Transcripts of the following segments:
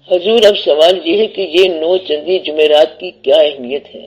حضور اب سوال یہ ہے کہ یہ 9 چندی جمعرات کی کیا اہمیت ہے؟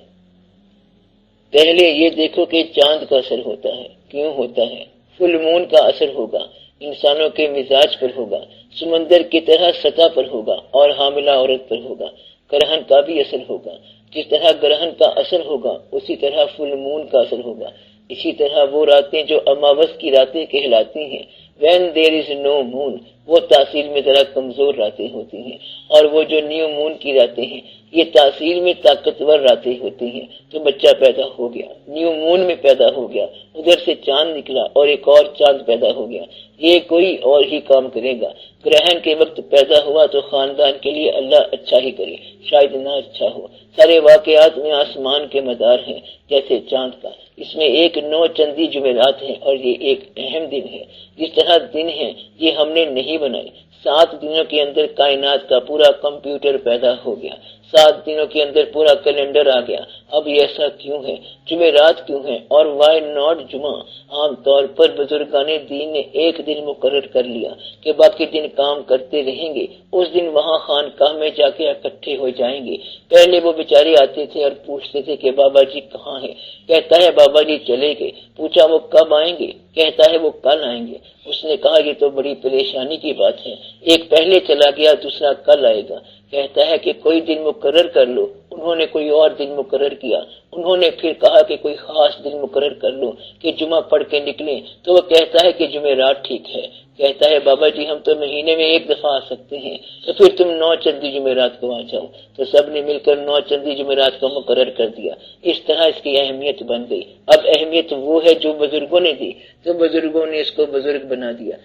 پہلے یہ دیکھو کہ چاند کا اثر ہوتا ہے، کیوں ہوتا ہے؟ فل مون کا اثر ہوگا، انسانوں کے مزاج پر ہوگا، سمندر کی طرح سطح پر ہوگا اور حاملہ عورت پر ہوگا۔ گرہن کا بھی اثر ہوگا، جس طرح گرہن کا اثر ہوگا اسی طرح فل مون کا اثر ہوگا۔ اسی طرح وہ راتیں جو اماوس کی راتیں کہلاتی ہیں، when there is no moon، وہ تاثیر میں ذرا کمزور راتیں ہوتی ہیں، اور وہ جو نیو مون کی راتیں ہیں یہ تاثیر میں طاقتور راتیں ہوتی ہیں۔ تو بچہ پیدا ہو گیا، نیو مون میں پیدا ہو گیا، ادھر سے چاند نکلا اور ایک اور چاند پیدا ہو گیا، یہ کوئی اور ہی کام کرے گا۔ گرہن کے وقت پیدا ہوا تو خاندان کے لیے اللہ اچھا ہی کرے، شاید نہ اچھا ہو۔ سارے واقعات میں آسمان کے مدار ہیں، جیسے چاند کا۔ اس میں ایک 9 چندی جمعرات ہیں اور یہ ایک اہم دن ہے۔ جس طرح دن ہے یہ ہم نے نہیں بنائے، 7 دنوں کے اندر کائنات کا پورا کمپیوٹر پیدا ہو گیا، 7 دنوں کے اندر پورا کیلنڈر آ گیا۔ اب یہ ایسا کیوں ہے؟ جمعرات کیوں ہے؟ اور وائی ناٹ جمعہ؟ عام طور پر بزرگان دین نے ایک دن مقرر کر لیا کہ باقی دن کام کرتے رہیں گے، اس دن وہاں خانقاہ میں جا کے اکٹھے ہو جائیں گے۔ پہلے وہ بیچارے آتے تھے اور پوچھتے تھے کہ بابا جی کہاں ہیں؟ کہتا ہے بابا جی چلے گئے۔ پوچھا وہ کب آئیں گے؟ کہتا ہے وہ کل آئیں گے۔ اس نے کہا یہ تو بڑی پریشانی کی بات ہے، ایک پہلے چلا گیا دوسرا کل آئے گا۔ کہتا ہے کہ کوئی دن مقرر کر لو۔ انہوں نے کوئی اور دن مقرر کیا، انہوں نے پھر کہا کہ کوئی خاص دن مقرر کر لو کہ جمعہ پڑھ کے نکلیں، تو وہ کہتا ہے کہ جمعرات ٹھیک ہے۔ کہتا ہے بابا جی ہم تو مہینے میں ایک دفعہ آ سکتے ہیں، تو پھر تم 9 چندی جمعرات کو آ جاؤ۔ تو سب نے مل کر 9 چندی جمعرات کو مقرر کر دیا۔ اس طرح اس کی اہمیت بن گئی۔ اب اہمیت وہ ہے جو بزرگوں نے دی، تو بزرگوں نے اس کو بزرگ بنا دیا۔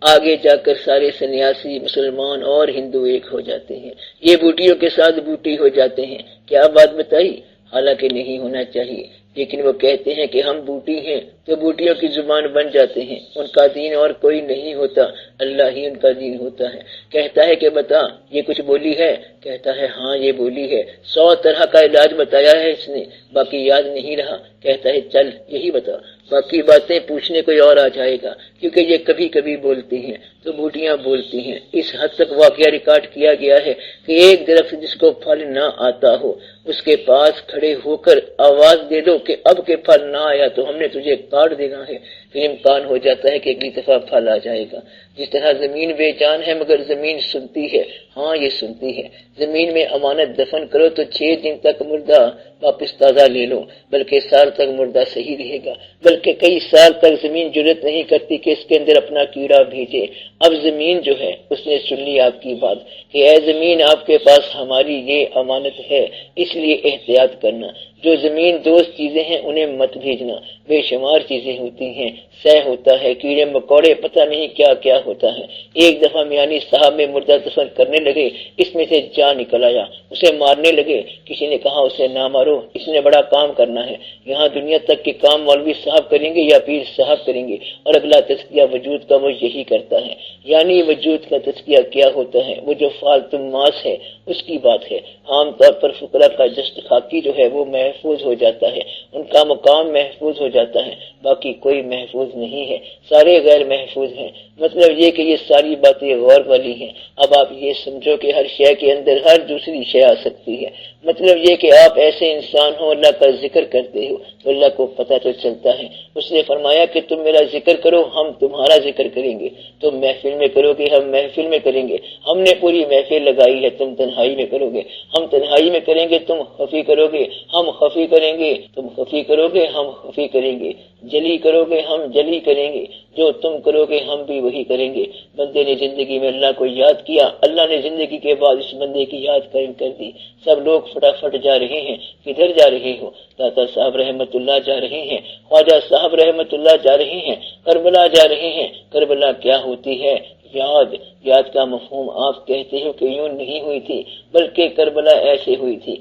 آگے جا کر سارے سنیاسی مسلمان اور ہندو ایک ہو جاتے ہیں، یہ بوٹیوں کے ساتھ بوٹی ہو جاتے ہیں۔ کیا بات بتائی؟ حالانکہ نہیں ہونا چاہیے، لیکن وہ کہتے ہیں کہ ہم بوٹی ہیں تو بوٹیوں کی زبان بن جاتے ہیں۔ ان کا دین اور کوئی نہیں ہوتا، اللہ ہی ان کا دین ہوتا ہے۔ کہتا ہے کہ بتا یہ کچھ بولی ہے؟ کہتا ہے ہاں یہ بولی ہے، 100 طرح کا علاج بتایا ہے اس نے، باقی یاد نہیں رہا۔ کہتا ہے چل یہی بتا، باقی باتیں پوچھنے کوئی اور آ جائے گا، کیونکہ یہ کبھی کبھی بولتی ہیں۔ تو بوٹیاں بولتی ہیں۔ اس حد تک واقعہ ریکارڈ کیا گیا ہے کہ ایک درخت جس کو پھل نہ آتا ہو اس کے پاس کھڑے ہو کر آواز دے دو کہ اب کے پھل نہ آیا تو ہم نے تجھے کاٹ دینا ہے، پھر امکان ہو جاتا ہے کہ اگلی دفعہ پھل آ جائے گا۔ جس طرح زمین بے جان ہے مگر زمین سنتی ہے، ہاں یہ سنتی ہے۔ زمین میں امانت دفن کرو تو 6 دن تک مردہ واپس تازہ لے لو، بلکہ سال تک مردہ صحیح رہے گا، بلکہ کئی سال تک زمین جرت نہیں کرتی کہ اس کے اندر اپنا کیڑا بھیجے۔ اب زمین جو ہے اس نے سن لی آپ کی بات کہ اے زمین آپ کے پاس ہماری یہ امانت ہے، اس لیے احتیاط کرنا۔ جو زمین دوست چیزیں ہیں انہیں مت بھیجنا، بے شمار چیزیں ہوتی ہیں، سہ ہوتا ہے، کیڑے مکوڑے، پتہ نہیں کیا کیا ہوتا ہے۔ ایک دفعہ میانی صاحب میں مردہ دفن کرنے لگے، اس میں سے جان نکل آیا، اسے مارنے لگے۔ کسی نے کہا اسے نہ مارو، اس نے بڑا کام کرنا ہے، یہاں دنیا تک کے کام مولوی صاحب کریں گے یا پیر صاحب کریں گے، اور اگلا تزکیہ وجود کا وہ یہی کرتا ہے۔ یعنی وجود کا تزکیہ کیا ہوتا ہے؟ وہ جو فالتو ماس ہے اس کی بات ہے۔ عام طور پر فقراء کا جسد خاکی جو ہے وہ محفوظ ہو جاتا ہے، ان کا مقام محفوظ ہو جاتا ہے، باقی کوئی محفوظ نہیں ہے، سارے غیر محفوظ ہیں۔ مطلب یہ کہ یہ ساری باتیں غور والی ہیں۔ اب آپ یہ سمجھو کہ ہر شے کے اندر ہر دوسری شے آ سکتی ہے۔ مطلب یہ کہ آپ ایسے انسان ہو اللہ کا ذکر کرتے ہو تو اللہ کو پتہ تو چلتا ہے۔ اس نے فرمایا کہ تم میرا ذکر کرو ہم تمہارا ذکر کریں گے، تم محفل میں کرو گے ہم محفل میں کریں گے، ہم نے پوری محفل لگائی ہے، تم تنہائی میں کرو گے، ہم تنہائی میں کریں گے، تم خفی کرو گے، ہم خفی کریں گے، تم خفی کرو گے، ہم خفی کریں گے، جلی کرو گے ہم جلی کریں گے، جو تم کرو گے ہم بھی وہی کریں گے۔ بندے نے زندگی میں اللہ کو یاد کیا، اللہ نے زندگی کے بعد اس بندے کی یاد قائم کر دی۔ سب لوگ فٹافٹ جا رہے ہیں، کدھر جا رہے ہو؟ داتا صاحب رحمت اللہ جا رہے ہیں، خواجہ صاحب رحمت اللہ جا رہے ہیں، کربلا جا رہے ہیں۔ کربلا کیا ہوتی ہے؟ یاد۔ یاد کا مفہوم آپ کہتے ہو کہ یوں نہیں ہوئی تھی بلکہ کربلا ایسے ہوئی تھی۔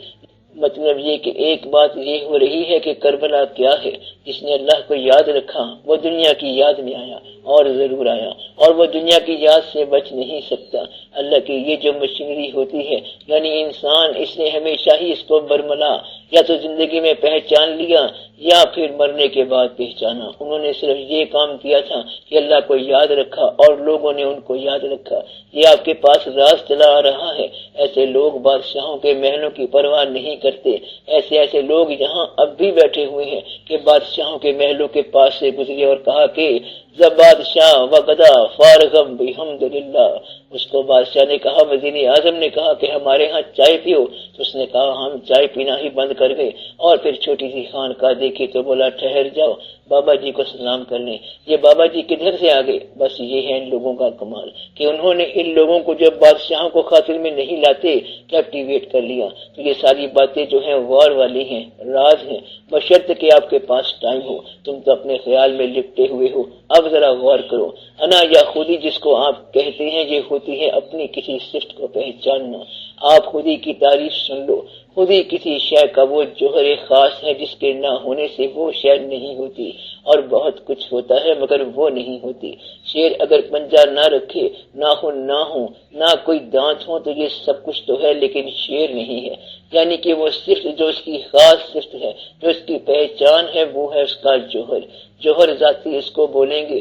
مطلب یہ کہ ایک بات یہ ہو رہی ہے کہ کربلا کیا ہے؟ جس نے اللہ کو یاد رکھا وہ دنیا کی یاد میں آیا، اور ضرور آیا، اور وہ دنیا کی یاد سے بچ نہیں سکتا۔ اللہ کی یہ جو مشینری ہوتی ہے، یعنی انسان، اس نے ہمیشہ ہی اس کو برملا یا تو زندگی میں پہچان لیا یا پھر مرنے کے بعد پہچانا۔ انہوں نے صرف یہ کام کیا تھا کہ اللہ کو یاد رکھا اور لوگوں نے ان کو یاد رکھا۔ یہ آپ کے پاس راز چلا آ رہا ہے، ایسے لوگ بادشاہوں کے محلوں کی پرواہ نہیں کرتے. ایسے لوگ یہاں اب بھی بیٹھے ہوئے ہیں کہ بادشاہوں کے محلوں کے پاس سے گزرے اور کہا کہ بادشاہ وغدا فارغم بحمد للہ. اس کو بادشاہ نے کہا، وزیر اعظم نے کہا کہ ہمارے ہاں چائے پیو، تو اس نے کہا ہم چائے پینا ہی بند کر گئے. اور پھر چھوٹی سی خانقاہ دیکھی تو بولا ٹھہر جاؤ، بابا جی کو سلام کر لیں. یہ بابا جی کدھر سے آ گئے؟ بس یہ ہے ان لوگوں کا کمال کہ انہوں نے ان لوگوں کو جب بادشاہوں کو خاطر میں نہیں لاتے کیپٹیویٹ کر لیا. تو یہ ساری باتیں جو ہیں غور والی ہیں، راز ہیں، بشرط کہ آپ کے پاس ٹائم ہو. تم تو اپنے خیال میں لپٹے ہوئے ہو، اب ذرا غور کرو. انا یا خودی جس کو آپ کہتے ہیں، یہ ہوتی ہے اپنی کسی صفت کو پہچاننا. آپ خودی کی تعریف سن لو. خودی کسی شے کا وہ جوہر خاص ہے جس کے نہ ہونے سے وہ شے نہیں ہوتی، اور بہت کچھ ہوتا ہے مگر وہ نہیں ہوتی. شیر اگر پنجہ نہ رکھے، ناخن نہ ہو، نہ کوئی دانت ہو، تو یہ سب کچھ تو ہے لیکن شیر نہیں ہے. یعنی کہ وہ صفت جو اس کی خاص صفت ہے، جو اس کی پہچان ہے، وہ ہے اس کا جوہر. جوہر ذاتی اس کو بولیں گے.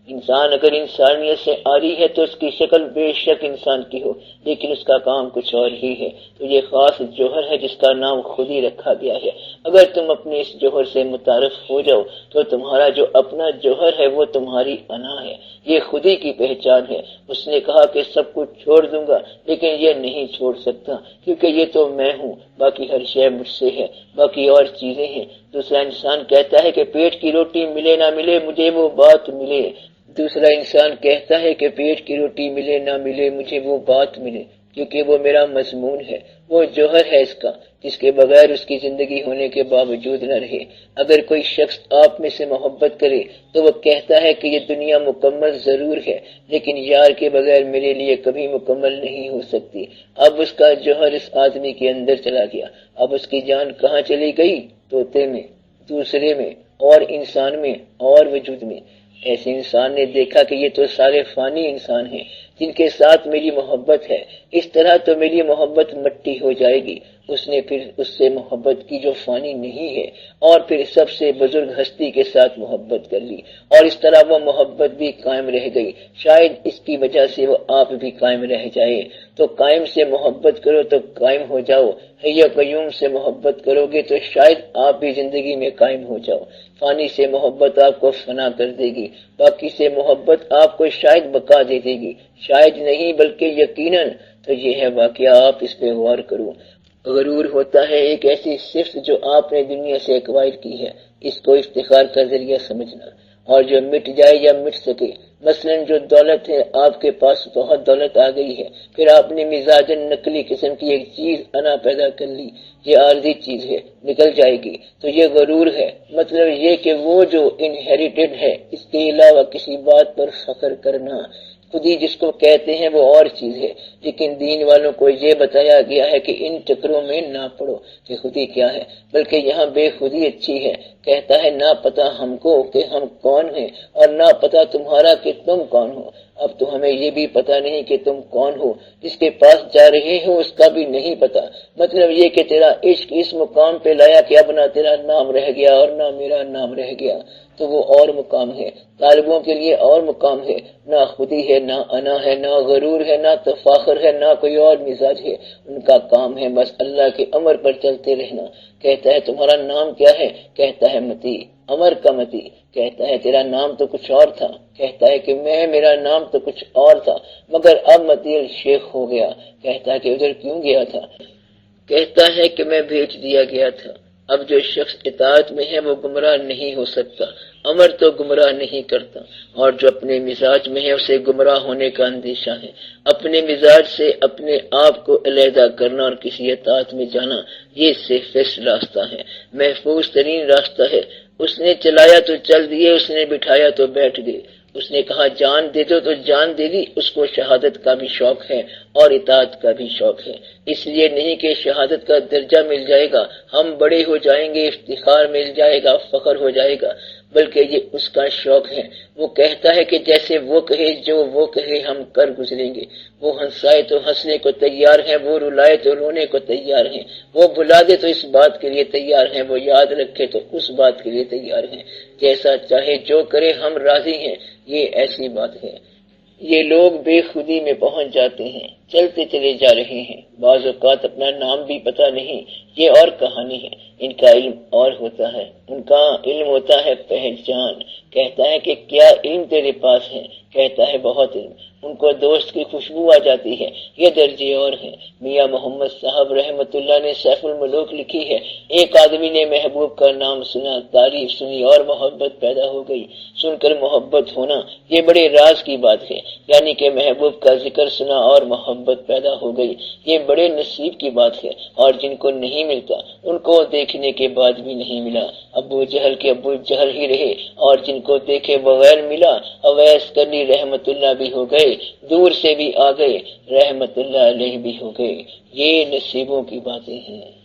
انسان اگر انسانیت سے آری ہے تو اس کی شکل بے شک انسان کی ہو، لیکن اس کا کام کچھ اور ہی ہے. تو یہ خاص جوہر ہے جس کا نام خود ہی رکھا گیا ہے. اگر تم اپنے اس جوہر سے متعارف ہو جاؤ تو تمہارا جو اپنا جوہر ہے وہ تمہاری انا ہے، یہ خودی کی پہچان ہے. اس نے کہا کہ سب کچھ چھوڑ دوں گا لیکن یہ نہیں چھوڑ سکتا، کیونکہ یہ تو میں ہوں، باقی ہر شے مجھ سے ہے، باقی اور چیزیں ہیں. دوسرا انسان کہتا ہے کہ پیٹ کی روٹی ملے نہ ملے مجھے وہ بات ملے. دوسرا انسان کہتا ہے کہ پیٹ کی روٹی ملے نہ ملے مجھے وہ بات ملے، کیونکہ وہ میرا مضمون ہے، وہ جوہر ہے اس کا، جس کے بغیر اس کی زندگی ہونے کے باوجود نہ رہے. اگر کوئی شخص آپ میں سے محبت کرے تو وہ کہتا ہے کہ یہ دنیا مکمل ضرور ہے لیکن یار کے بغیر میرے لیے کبھی مکمل نہیں ہو سکتی. اب اس کا جوہر اس آدمی کے اندر چلا گیا. اب اس کی جان کہاں چلی گئی؟ طوطے میں، دوسرے میں، اور انسان میں، اور وجود میں. ایسے انسان نے دیکھا کہ یہ تو سارے فانی انسان ہیں جن کے ساتھ میری محبت ہے، اس طرح تو میری محبت مٹی ہو جائے گی. اس نے پھر اس سے محبت کی جو فانی نہیں ہے، اور پھر سب سے بزرگ ہستی کے ساتھ محبت کر لی، اور اس طرح وہ محبت بھی قائم رہ گئی. شاید اس کی وجہ سے وہ آپ بھی قائم رہ جائے. تو قائم سے محبت کرو تو قائم ہو جاؤ. حی قیوم سے محبت کرو گے تو شاید آپ بھی زندگی میں قائم ہو جاؤ. فانی سے محبت آپ کو فنا کر دے گی، باقی سے محبت آپ کو شاید بقا دے دے گی، شاید نہیں بلکہ یقیناً. تو یہ ہے واقعہ، آپ اس پہ غور کرو. غرور ہوتا ہے ایک ایسی صفت جو آپ نے دنیا سے ایکوائر کی ہے، اس کو افتخار کا ذریعہ سمجھنا، اور جو مٹ جائے یا مٹ سکے. مثلا جو دولت ہے، آپ کے پاس بہت دولت آ گئی ہے، پھر آپ نے مزاجن نقلی قسم کی ایک چیز انا پیدا کر لی، یہ عارضی چیز ہے، نکل جائے گی، تو یہ غرور ہے. مطلب یہ کہ وہ جو انہیریٹڈ ہے، اس کے علاوہ کسی بات پر فخر کرنا. خودی جس کو کہتے ہیں وہ اور چیز ہے، لیکن دین والوں کو یہ بتایا گیا ہے کہ ان چکروں میں نہ پڑو کہ خودی کیا ہے، بلکہ یہاں بے خودی اچھی ہے. کہتا ہے نہ پتا ہم کو کہ ہم کون ہیں، اور نہ پتا تمہارا کہ تم کون ہو. اب تو ہمیں یہ بھی پتا نہیں کہ تم کون ہو، جس کے پاس جا رہے ہو اس کا بھی نہیں پتا. مطلب یہ کہ تیرا عشق اس مقام پہ لایا کہ اب نہ تیرا نام رہ گیا اور نہ میرا نام رہ گیا، تو وہ اور مقام ہے. طالبوں کے لیے اور مقام ہے، نہ خودی ہے، نہ انا ہے، نہ غرور ہے، نہ تفاخر ہے، نہ کوئی اور مزاج ہے. ان کا کام ہے بس اللہ کے امر پر چلتے رہنا. کہتا ہے تمہارا نام کیا ہے؟ کہتا ہے متی، امر کا متی. کہتا ہے تیرا نام تو کچھ اور تھا. کہتا ہے کہ میرا نام تو کچھ اور تھا مگر اب متی شیخ ہو گیا. کہتا ہے کہ ادھر کیوں گیا تھا؟ کہتا ہے کہ میں بھیج دیا گیا تھا. اب جو شخص اطاعت میں ہے وہ گمراہ نہیں ہو سکتا، امر تو گمراہ نہیں کرتا. اور جو اپنے مزاج میں ہے اسے گمراہ ہونے کا اندیشہ ہے. اپنے مزاج سے اپنے آپ کو علیحدہ کرنا اور کسی اطاعت میں جانا، یہ سیفسٹ راستہ ہے، محفوظ ترین راستہ ہے. اس نے چلایا تو چل دیے، اس نے بٹھایا تو بیٹھ گئے. اس نے کہا جان دے دو تو جان دے دی. اس کو شہادت کا بھی شوق ہے اور اطاعت کا بھی شوق ہے. اس لیے نہیں کہ شہادت کا درجہ مل جائے گا، ہم بڑے ہو جائیں گے، افتخار مل جائے گا، فخر ہو جائے گا، بلکہ یہ اس کا شوق ہے. وہ کہتا ہے کہ جیسے وہ کہے، جو وہ کہے ہم کر گزریں گے. وہ ہنسائے تو ہنسنے کو تیار ہیں، وہ رلائے تو رونے کو تیار ہیں، وہ بلا دے تو اس بات کے لیے تیار ہیں، وہ یاد رکھے تو اس بات کے لیے تیار ہیں. جیسا چاہے جو کرے ہم راضی ہیں. یہ ایسی بات ہے. یہ لوگ بے خودی میں پہنچ جاتے ہیں، چلتے چلے جا رہے ہیں، بعض اوقات اپنا نام بھی پتہ نہیں، یہ اور کہانی ہے۔ ان کا علم اور ہوتا ہے، ان کا علم ہوتا ہے پہچان۔ کہتا ہے کہ کیا علم تیرے پاس ہے؟ کہتا ہے بہت علم۔ ان کو دوست کی خوشبو آ جاتی ہے، یہ درجے اور ہیں۔ میاں محمد صاحب رحمت اللہ نے سیف الملوک لکھی ہے، ایک آدمی نے محبوب کا نام سنا، تعریف سنی اور محبت پیدا ہو گئی۔ سن کر محبت ہونا یہ بڑے راز کی بات ہے، یعنی کہ محبوب کا ذکر سنا اور محبت پیدا ہو گئی، یہ بڑے نصیب کی بات ہے۔ اور جن کو نہیں ملتا ان کو دیکھنے کے بعد بھی نہیں ملا، ابو جہل کے ابو جہل ہی رہے، اور جن کو دیکھے بغیر ملا، اویس کرنی رحمت اللہ بھی ہو گئے، دور سے بھی آ گئے، رحمت اللہ علیہ بھی ہو گئے۔ یہ نصیبوں کی باتیں ہیں۔